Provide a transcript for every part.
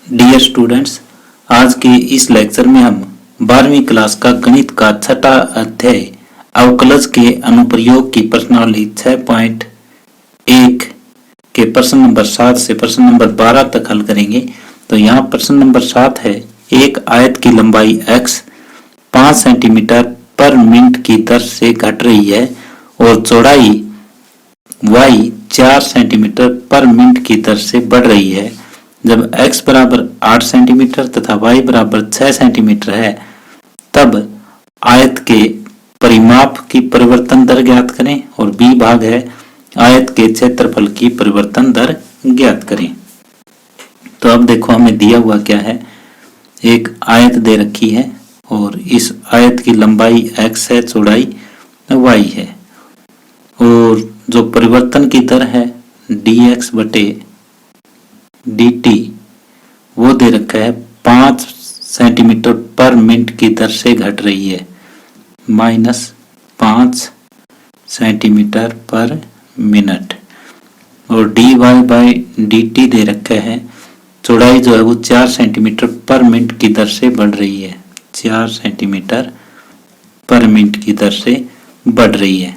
Dear students, आज के इस लेक्चर में हम 12वीं क्लास का गणित का छठा अध्याय अवकलज के अनुप्रयोग की प्रश्नावली 6.1 के प्रश्न नंबर 7 से प्रश्न नंबर 12 तक हल करेंगे। तो यहाँ प्रश्न नंबर 7 है, एक आयत की लंबाई x 5 सेंटीमीटर पर मिनट की दर से घट रही है और चौड़ाई y 4 सेंटीमीटर पर मिनट की दर से बढ़ रही है। जब x बराबर 8 सेंटीमीटर तथा y बराबर 6 सेंटीमीटर है, तब आयत के परिमाप की परिवर्तन दर ज्ञात करें और b भाग है आयत के क्षेत्रफल की परिवर्तन दर ज्ञात करें। तो अब देखो हमें दिया हुआ क्या है, एक आयत दे रखी है और इस आयत की लंबाई x है, चौड़ाई y है और जो परिवर्तन की दर है dx बटे dt वो दे रखा है 5 सेंटीमीटर पर मिनट की दर से घट रही है, -5 सेंटीमीटर पर मिनट, और dy बाई dt दे रखा है चौड़ाई जो है वो 4 सेंटीमीटर पर मिनट की दर से बढ़ रही है, 4 सेंटीमीटर पर मिनट की दर से बढ़ रही है।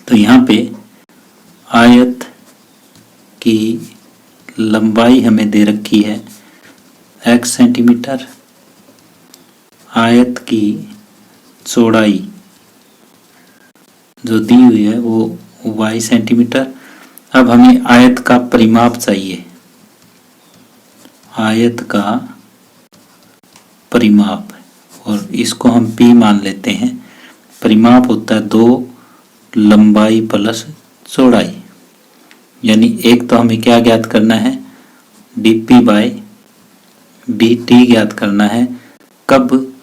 तो यहाँ पे आयत की लंबाई हमें दे रखी है x सेंटीमीटर, आयत की चौड़ाई जो दी हुई है वो y सेंटीमीटर। अब हमें आयत का परिमाप चाहिए, आयत का परिमाप, और इसको हम p मान लेते हैं। परिमाप होता है 2 लंबाई प्लस चौड़ाई, यानी एक तो हमें क्या ज्ञात करना है, dp बाई dt ज्ञात करना है। कब?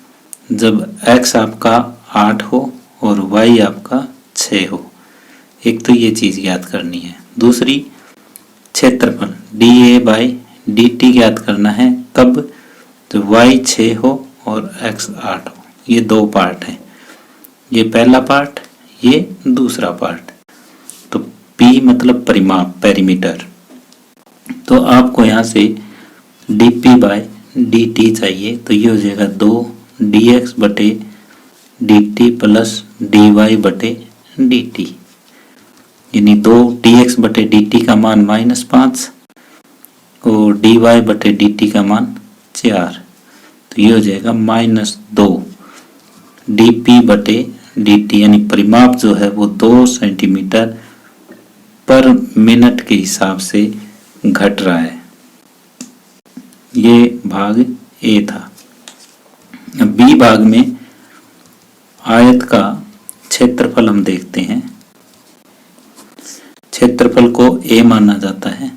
जब x आपका 8 हो और y आपका 6 हो। एक तो ये चीज ज्ञात करनी है। दूसरी क्षेत्रफल dA बाई dt ज्ञात करना है। कब? जब y 6 हो और x 8 हो। ये दो पार्ट हैं, ये पहला पार्ट, ये दूसरा पार्ट। तो p मतलब परिमाप, पेरीमीटर। तो आपको यहाँ से dp बाई dt चाहिए, तो ये हो जाएगा 2 dx बटे dt प्लस dy बटे dt, यानी 2 dx बटे dt का मान -5 और dy बटे dt का मान 4। तो ये हो जाएगा -2 dp बटे dt, यानी परिमाप जो है वो 2 सेंटीमीटर पर मिनट के हिसाब से घट रहा है। ये भाग A था। अब B भाग में आयत का क्षेत्रफल हम देखते हैं। क्षेत्रफल को A माना जाता है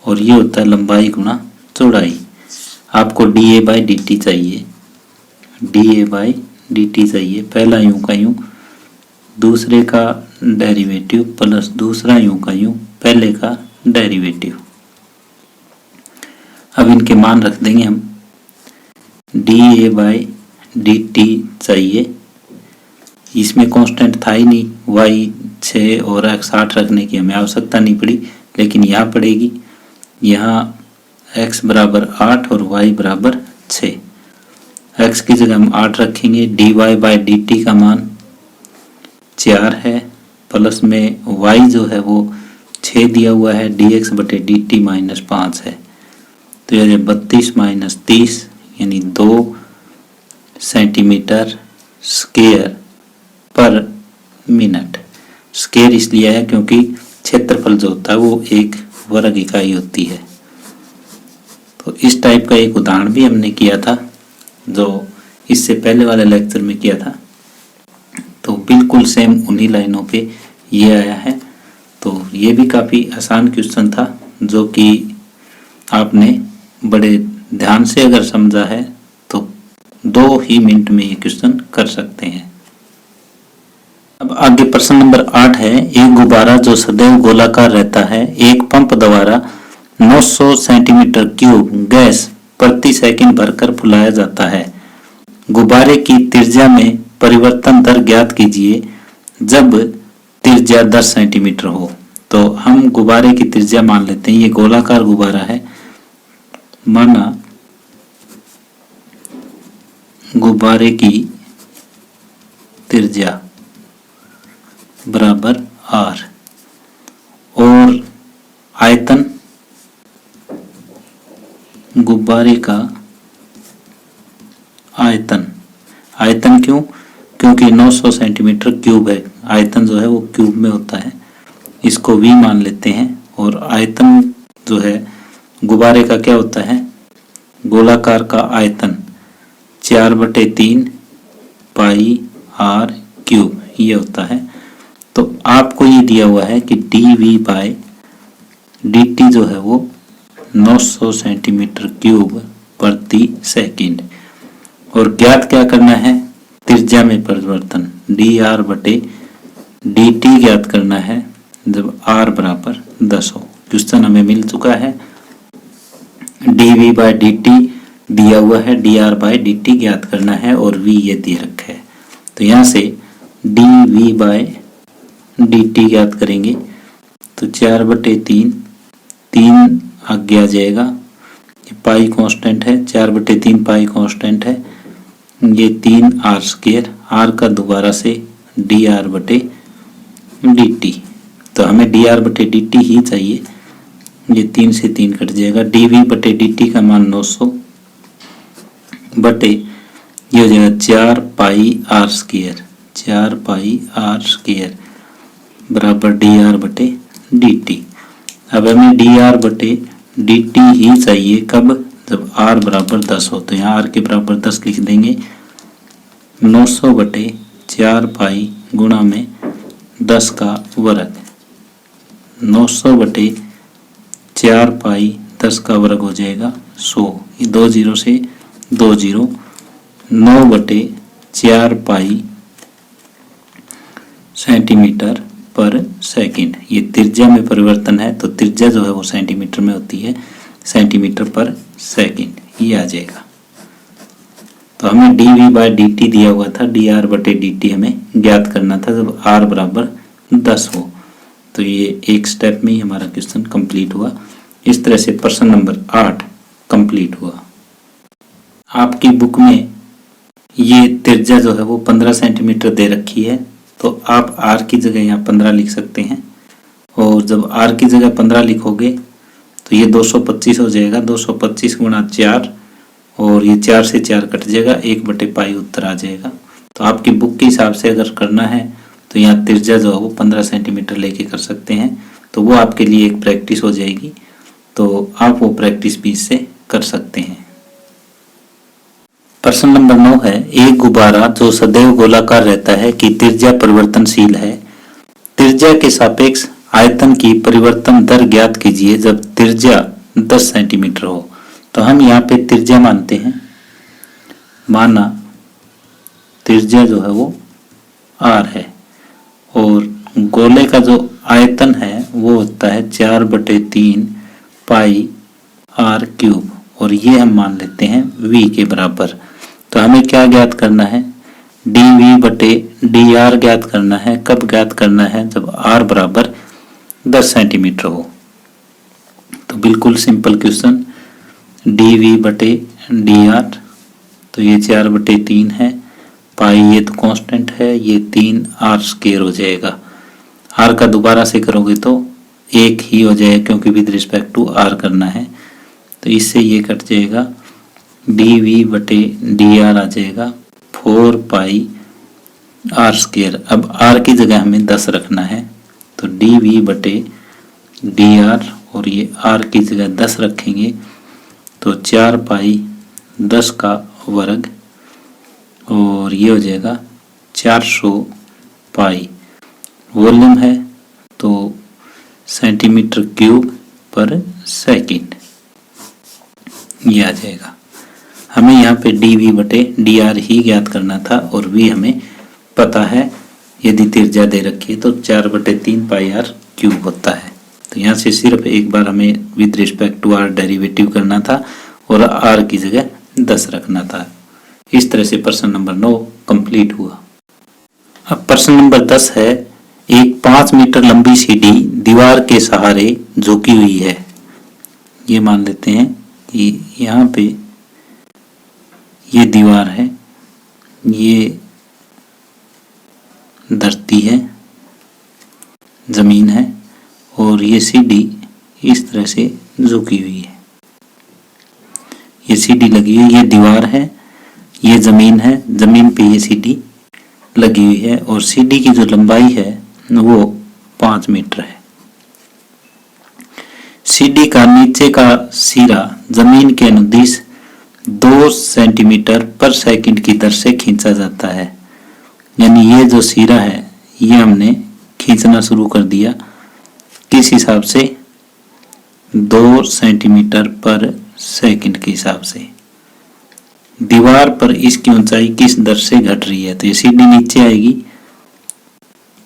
और ये होता है लंबाई गुणा चौड़ाई। आपको dA बाई dt चाहिए, dA बाई dt चाहिए। पहला यूं का यूं, दूसरे का डेरिवेटिव प्लस दूसरा यूं का यूं, पहले का डेरिवेटिव। अब इनके मान रख देंगे हम। dA बाई dt चाहिए, इसमें कांस्टेंट था ही नहीं, y 6 और x 8 रखने की हमें आवश्यकता नहीं पड़ी, लेकिन यहाँ पड़ेगी। यहाँ x बराबर 8 और y बराबर 6। x की जगह हम 8 रखेंगे। dy बाई dt का मान 4 है, प्लस में y जो है वो 6 दिया हुआ है, dx बटे dt -5 है। तो ये 32 माइनस 30 यानी 2 सेंटीमीटर स्क्वायर पर मिनट। स्क्वायर इसलिए है क्योंकि क्षेत्रफल जो होता है वो एक वर्ग इकाई होती है। तो इस टाइप का एक उदाहरण भी हमने किया था, जो इससे पहले वाले लेक्चर में किया था। तो बिल्कुल सेम उन्हीं लाइनों पे ये आया है। तो ये भी काफ़ी आसान क्वेश्चन था, जो कि आपने बड़े ध्यान से अगर समझा है तो 2 ही मिनट में ये क्वेश्चन कर सकते हैं। अब आगे प्रश्न नंबर 8 है, एक गुब्बारा जो सदैव गोलाकार रहता है, एक पंप द्वारा 900 सेंटीमीटर क्यूब गैस प्रति सेकंड भरकर फुलाया जाता है। गुब्बारे की त्रिज्या में परिवर्तन दर ज्ञात कीजिए जब त्रिज्या 10 सेंटीमीटर हो। तो हम गुब्बारे की त्रिज्या मान लेते हैं, ये गोलाकार गुब्बारा है माना गुब्बारे की त्रिज्या बराबर r और आयतन गुब्बारे का आयतन, आयतन क्यों? क्योंकि 900 सेंटीमीटर क्यूब है, आयतन जो है वो क्यूब में होता है, इसको v मान लेते हैं। और आयतन जो है गुब्बारे का क्या होता है, गोलाकार का आयतन 4/3 पाई r क्यूब ये होता है। तो आपको ये दिया हुआ है कि dv/dt जो है वो 900 सेंटीमीटर क्यूब प्रति सेकंड, और ज्ञात क्या करना है, त्रिज्या में परिवर्तन dr/dt ज्ञात करना है जब r बराबर 10 हो। क्वेश्चन हमें मिल चुका है, dv/dt दिया हुआ है, dr/dt ज्ञात करना है और v ये दे रखा है। तो यहाँ से dv/dt ज्ञात करेंगे तो 4/3, 3 आगे आ जाएगा, ये पाई कांस्टेंट है, 4/3 पाई कांस्टेंट है, ये 3r², r का दोबारा से dr/dt, तो हमें dr/dt ही चाहिए, ये 3 से 3 कट जाएगा। dv/dt का मान 900 बटे ये हो जाएगा 4πr² 4πr² बराबर dr/dt। अब हमें dr/dt ही चाहिए कब, जब r बराबर 10 हो। तो यहाँ r के बराबर 10 लिख देंगे, 900 बटे 4 पाई गुणा में 10 का वर्ग, 900 बटे 4 पाई 10 का वर्ग हो जाएगा 100, ये 2 जीरो से 2 जीरो, 9 बटे 4 पाई सेंटीमीटर पर सेकंड, ये त्रिज्या में परिवर्तन है, तो त्रिज्या जो है वो सेंटीमीटर में होती है, सेंटीमीटर पर सेकंड ये आ जाएगा। तो हमें dv/dt दिया हुआ था, dr/dt हमें ज्ञात करना था जब r बराबर 10 हो। तो ये एक स्टेप में ही हमारा क्वेश्चन कंप्लीट हुआ। इस तरह से प्रश्न नंबर 8 कंप्लीट हुआ। आपकी बुक में ये त्रिज्या जो है वो 15 सेंटीमीटर दे रखी है, तो आप r की जगह यहाँ 15 लिख सकते हैं, और जब r की जगह 15 लिखोगे तो ये 225 हो जाएगा, 225 गुणा 4, और ये 4 से 4 कट जाएगा, 1/पाई उत्तर आ जाएगा। तो आपकी बुक के हिसाब से अगर करना है तो यहाँ त्रिज्या जो है वो 15 सेंटीमीटर लेके कर सकते हैं, तो वो आपके लिए एक प्रैक्टिस हो जाएगी, तो आप वो प्रैक्टिस भी इससे कर सकते हैं। प्रश्न नंबर 9 है, एक गुब्बारा जो सदैव गोलाकार रहता है कि त्रिज्या परिवर्तनशील है, त्रिज्या के सापेक्ष आयतन की परिवर्तन दर ज्ञात कीजिए जब त्रिज्या 10 सेंटीमीटर हो। तो हम यहाँ पे त्रिज्या मानते हैं, माना त्रिज्या जो है वो r है, और गोले का जो आयतन है वो होता है 4/3 पाई r क्यूब, और ये हम मान लेते हैं v के बराबर। तो हमें क्या ज्ञात करना है, dv/dr ज्ञात करना है। कब ज्ञात करना है, जब r बराबर 10 सेंटीमीटर हो। तो बिल्कुल सिंपल क्वेश्चन, dv/dr, तो ये 4/3 है, पाई ये तो कांस्टेंट है, ये 3r² हो जाएगा। r का दोबारा से करोगे तो 1 ही हो जाएगा, क्योंकि विद रिस्पेक्ट टू r करना है, तो इससे ये कट जाएगा, dv/dr आ जाएगा 4 पाई r²। अब r की जगह हमें 10 रखना है, तो dv/dr और ये r की जगह 10 रखेंगे, तो 4 पाई 10 का वर्ग, और ये हो जाएगा 400 पाई। वॉल्यूम है तो सेंटीमीटर क्यूब पर सेकंड ये आ जाएगा। हमें यहाँ पे dv/dr ही ज्ञात करना था, और v हमें पता है, यदि त्रिज्या दे रखी है तो 4/3 पाई r क्यूब होता है। तो यहाँ से सिर्फ एक बार हमें with respect to r derivative करना था और r की जगह 10 रखना था। इस तरह से प्रश्न नंबर 9 कंप्लीट हुआ। अब प्रश्न नंबर 10 है, एक 5 मीटर लंबी सीढ़ी दीवार के सहारे झुकी हुई है। ये मान लेते हैं यहाँ पे ये दीवार है, ये धरती है, जमीन है, और ये सीढ़ी इस तरह से झुकी हुई है। ये सीढ़ी लगी हुई, ये दीवार है, ये जमीन है, जमीन पे ये सीढ़ी लगी हुई है, और सीढ़ी की जो लंबाई है वो 5 मीटर है। सीढ़ी का नीचे का सिरा जमीन के अनुदिश 2 सेंटीमीटर पर सेकंड की दर से खींचा जाता है। यानी ये जो सिरा है ये हमने खींचना शुरू कर दिया, किस हिसाब से? 2 सेंटीमीटर पर सेकंड के हिसाब से। दीवार पर इसकी ऊंचाई किस दर से घट रही है, तो ये सीढ़ी नीचे आएगी,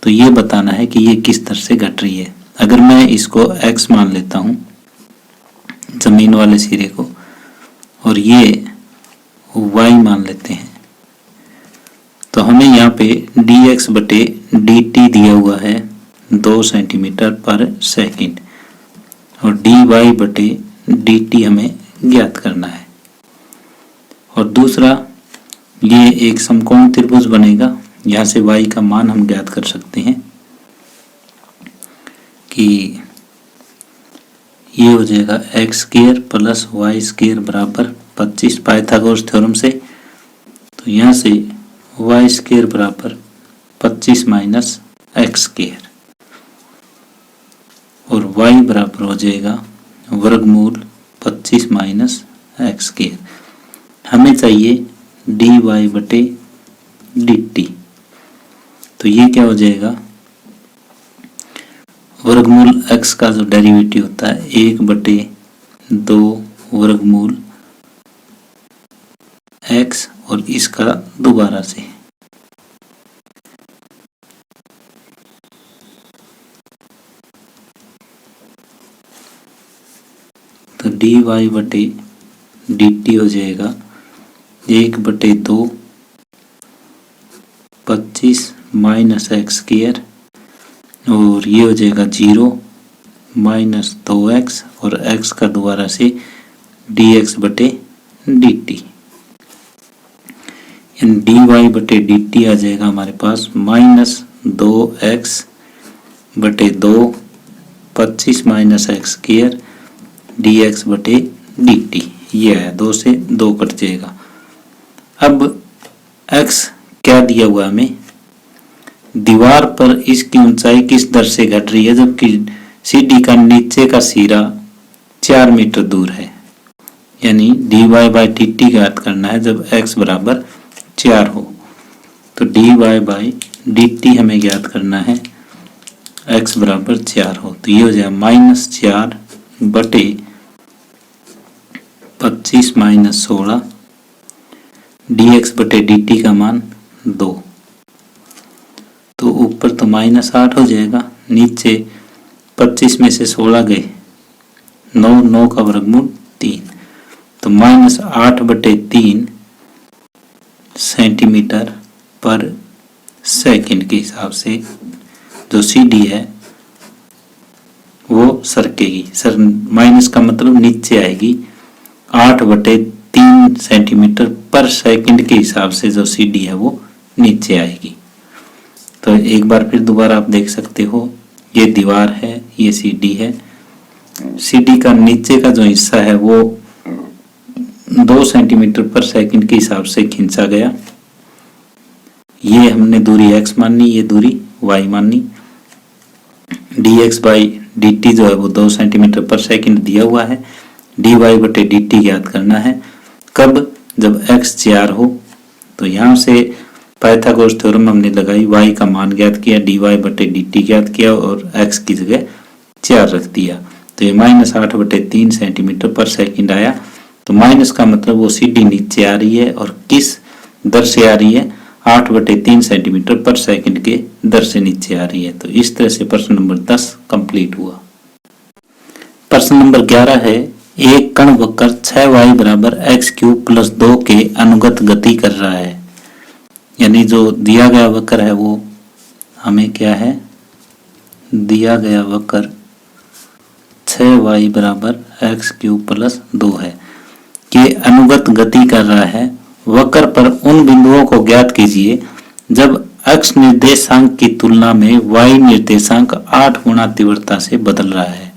तो ये बताना है कि ये किस दर से घट रही है। अगर मैं इसको x मान लेता हूं, जमीन वाले सिरे को, और ये y मान लेते हैं, तो हमें यहाँ पे dx बटे dt दिया हुआ है 2 सेंटीमीटर पर सेकंड, और dy बटे dt हमें ज्ञात करना है। और दूसरा, ये एक समकोण त्रिभुज बनेगा, यहाँ से y का मान हम ज्ञात कर सकते हैं कि ये हो जाएगा x square plus y square बराबर 25 पाइथागोरस थ्योरम से। तो यहाँ से वाई स्क्वायर बराबर 25 माइनस एक्स स्क्वायर, और y बराबर हो जाएगा वर्गमूल 25 माइनस एक्स स्क्वायर। हमें चाहिए dy बटे dt, तो ये क्या हो जाएगा? वर्गमूल x का जो डेरिवेटिव होता है 1 बटे 2 वर्गमूल x, और इसका दोबारा से, तो dy बटे dt हो जाएगा 1 बटे 2 25 माइनस एक्स स्क्वायर, और ये हो जाएगा 0 माइनस 2x, और x का दोबारा से dx बटे dt, यानी dy बटे dt आ जाएगा हमारे पास माइनस 2x बटे 2 25 माइनस एक्स स्क्वायर dx बटे dt। ये है, 2 से 2 कट जाएगा। अब x क्या दिया हुआ हमें? दीवार पर इसकी ऊंचाई किस दर से घट रही है, जबकि सीढ़ी का नीचे का सिरा 4 मीटर दूर है। यानी dy बाई dt ज्ञात करना है जब x बराबर 4 हो, तो dy बाई dt हमें ज्ञात करना है x बराबर 4 हो, तो ये हो जाएगा माइनस 4 बटे 25 माइनस 16 dx बटे dt का मान 2, तो ऊपर तो माइनस 8 हो जाएगा, नीचे 25 में से 16 गए 9, 9 का वर्गमूल 3, तो माइनस 8 बटे 3 सेंटीमीटर पर सेकंड के हिसाब से जो सीढ़ी है वो सरकेगी। सर माइनस का मतलब नीचे आएगी, 8 बटे 3 सेंटीमीटर पर सेकंड के हिसाब से जो सीढ़ी है वो नीचे आएगी। तो एक बार फिर दोबारा आप देख सकते हो, ये दीवार है, ये सीढ़ी है, सीढ़ी का नीचे का जो हिस्सा है वो 2 सेंटीमीटर पर सेकंड के हिसाब से खींचा गया। ये हमने दूरी x माननी, ये दूरी y माननी। dx बाई dt जो है वो 2 सेंटीमीटर पर सेकंड दिया हुआ है, dy बटे dt ज्ञात करना है। कब? जब x 4 हो, तो यहाँ से पाइथागोरस थ्योरम हमने लगाई, y का मान ज्ञात किया, dy बटे dt ज्ञात किया, और x की जगह 4 रख दिया, तो ये माइनस 8 बटे 3 सेंटीमीटर पर सेकंड आया। तो माइनस का मतलब वो सीढ़ी नीचे आ रही है, और किस दर से आ रही है? 8 बटे 3 सेंटीमीटर पर सेकंड के दर से नीचे आ रही है। तो इस तरह से प्रश्न नंबर 10 कंप्लीट हुआ। प्रश्न नंबर 11 है, एक कण वक्र 6y बराबर एक्स क्यूब प्लस 2 के अनुगत गति कर रहा है। यानी जो दिया गया वक्र है वो हमें क्या है? दिया गया वक्र 6y बराबर एक्स क्यूब प्लस 2 है। के अनुगत गति कर रहा है, वक्र पर उन बिंदुओं को ज्ञात कीजिए जब x निर्देशांक की तुलना में y निर्देशांक 8 गुना तीव्रता से बदल रहा है।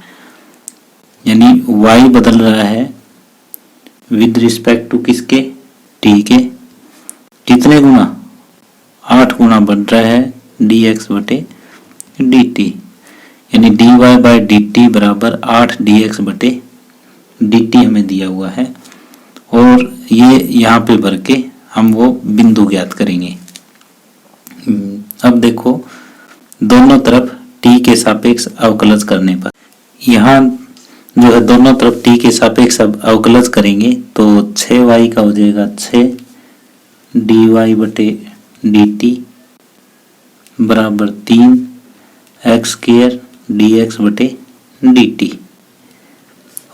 यानी y बदल रहा है विद रिस्पेक्ट टू किसके, t के, कितने गुना, 8 गुना बढ़ रहा है dx बटे dt। यानी dy बाय dt बराबर 8 dx बटे dt हमें दिया हुआ है और ये यहाँ पे भर के हम वो बिंदु ज्ञात करेंगे। अब देखो दोनों तरफ t के सापेक्ष अवकलज करने पर, यहाँ जो है दोनों तरफ t के सापेक्ष अवकलज करेंगे तो 6y का हो जाएगा 6 dy बटे dt बराबर 3 x स्क्वायर dx बटे dt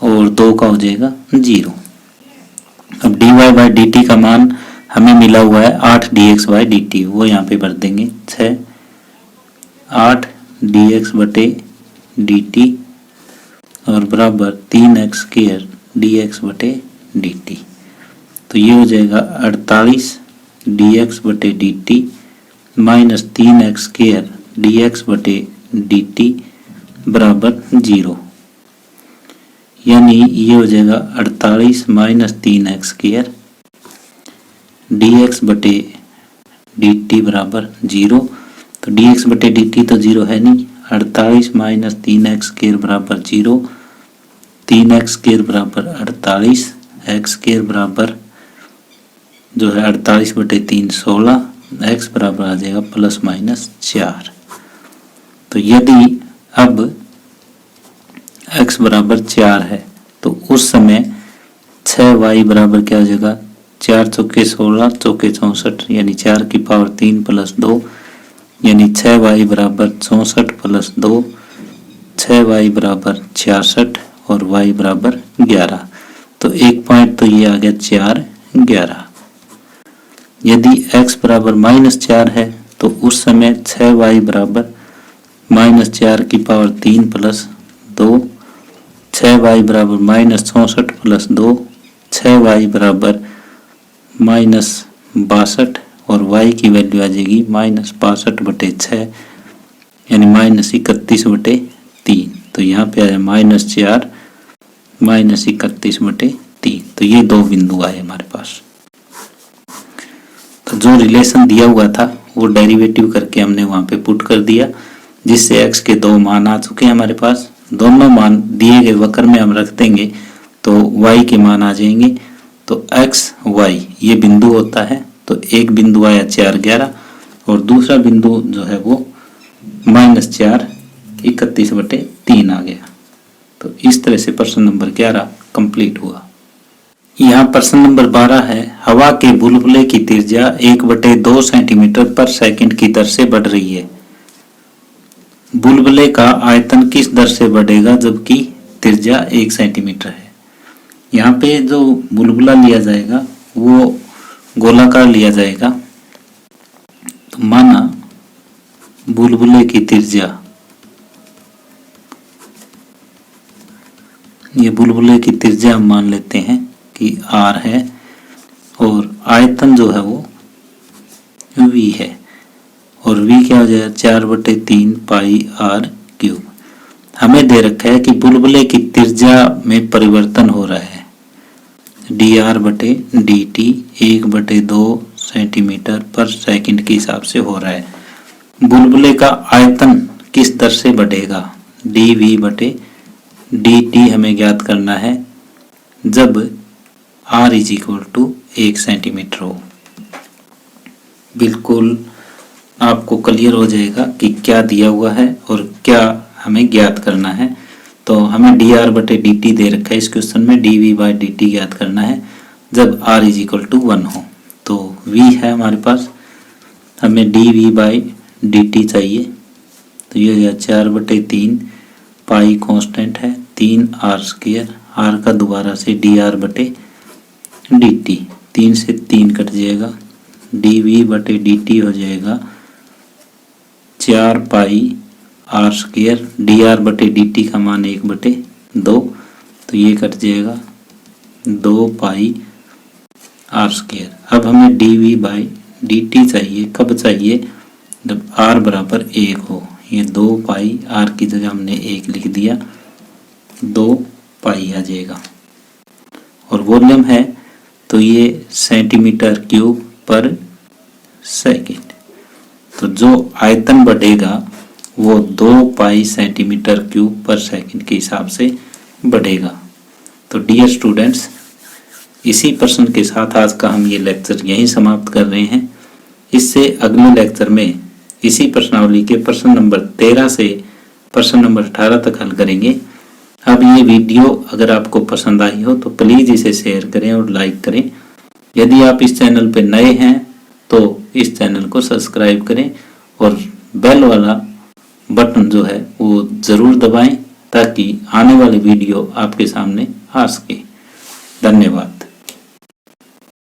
और 2 का हो जाएगा 0। अब dy बाई dt का मान हमें मिला हुआ है 8 dx बाई dt, वो यहाँ पे भर देंगे 6 8 dx बटे dt और बराबर 3x स्क्वायर dx बटे dt। तो ये हो जाएगा 48 dx बटे dt minus 3x square dx बटे dt बराबर 0। यानी ये हो जाएगा 48 माइनस 3x स्क्वायर dx बटे dt बराबर 0। तो dx बटे dt तो 0 है नहीं, 48 माइनस 3x स्क्वायर बराबर 0, 3x स्क्वायर बराबर 48, x स्क्वायर बराबर जो है 48 बटे 3 16, x बराबर आ जाएगा प्लस माइनस 4। तो यदि अब x बराबर 4 है तो उस समय 6y बराबर क्या हो जाएगा, 4 चौके 16 चौके 64 यानी 4 की पावर 3 प्लस 2 यानी 6y बराबर 64 प्लस 2, 6y बराबर 66 और y बराबर 11। तो एक पॉइंट तो ये आ गया 4 11। यदि x बराबर -4 है तो उस समय 6y बराबर -4 की पावर 3 प्लस 2, 6y बराबर -64 प्लस 2, 6y बराबर -62 और y की वैल्यू आ जाएगी -62 बटे 6 यानी -31 बटे 3। तो यहाँ पे आया -4 -31 बटे 3। तो ये दो बिंदु आए हमारे पास। तो जो रिलेशन दिया हुआ था वो डेरिवेटिव करके हमने वहां पे पुट कर दिया, जिससे x के दो मान आ चुके हैं हमारे पास। दोनों मान दिए गए वक्र में हम रख देंगे तो y के मान आ जाएंगे। तो x y ये बिंदु होता है, तो एक बिंदु आया 4 11 और दूसरा बिंदु जो है वो -4 31 बटे 3 आ गया। तो इस तरह से प्रश्न नंबर 11 कंप्लीट हुआ। यहाँ प्रश्न नंबर 12 है, हवा के बुलबुले की त्रिज्या 1/2 सेंटीमीटर पर सेकंड की दर से बढ़ रही है। बुलबुले का आयतन किस दर से बढ़ेगा जबकि त्रिज्या 1 सेंटीमीटर है। यहाँ पे जो बुलबुला लिया जाएगा वो गोलाकार लिया जाएगा। तो माना बुलबुले की त्रिज्या, ये बुलबुले की त्रिज्या हम मान लेते हैं कि r है और आयतन जो है वो v है और v क्या हो जाएगा 4/3 पाई r क्यूब। हमें दे रखा है कि बुलबुले की त्रिज्या में परिवर्तन हो रहा है, dr बटे dt 1/2 सेंटीमीटर पर सेकंड के हिसाब से हो रहा है। बुलबुले का आयतन किस दर से बढ़ेगा, dv बटे dt हमें ज्ञात करना है जब r = 1 सेंटीमीटर हो। बिल्कुल आपको क्लियर हो जाएगा कि क्या दिया हुआ है और क्या हमें ज्ञात करना है। तो हमें dr बटे dt दे रखा है इस क्वेश्चन में, dv बाई dt ज्ञात करना है जब r = 1 हो। तो v है हमारे पास, हमें dv बाई dt चाहिए। तो ये 4/3 पाई कांस्टेंट है 3r², r का दोबारा से dr बटे dt, 3 से 3 कट जाएगा, dv बटे dt हो जाएगा 4 पाई r², dr बटे dt का मान 1/2, तो ये कट जाएगा 2 पाई आर स्क्वायर। अब हमें dv बाई dt चाहिए, कब चाहिए, जब r बराबर 1 हो। ये 2 पाई r की जगह हमने 1 लिख दिया, 2 पाई आ जाएगा। और वॉल्यूम है तो ये सेंटीमीटर क्यूब पर सेकंड। तो जो आयतन बढ़ेगा वो 2 पाई सेंटीमीटर क्यूब पर सेकंड के हिसाब से बढ़ेगा। तो डियर स्टूडेंट्स, इसी प्रश्न के साथ आज का हम ये लेक्चर यहीं समाप्त कर रहे हैं। इससे अगले लेक्चर में इसी प्रश्नावली के प्रश्न नंबर 13 से प्रश्न नंबर 18 तक हल करेंगे। अब ये वीडियो अगर आपको पसंद आई हो तो प्लीज़ इसे शेयर करें और लाइक करें। यदि आप इस चैनल पर नए हैं तो इस चैनल को सब्सक्राइब करें और बेल वाला बटन जो है वो ज़रूर दबाएं ताकि आने वाली वीडियो आपके सामने आ सके। धन्यवाद।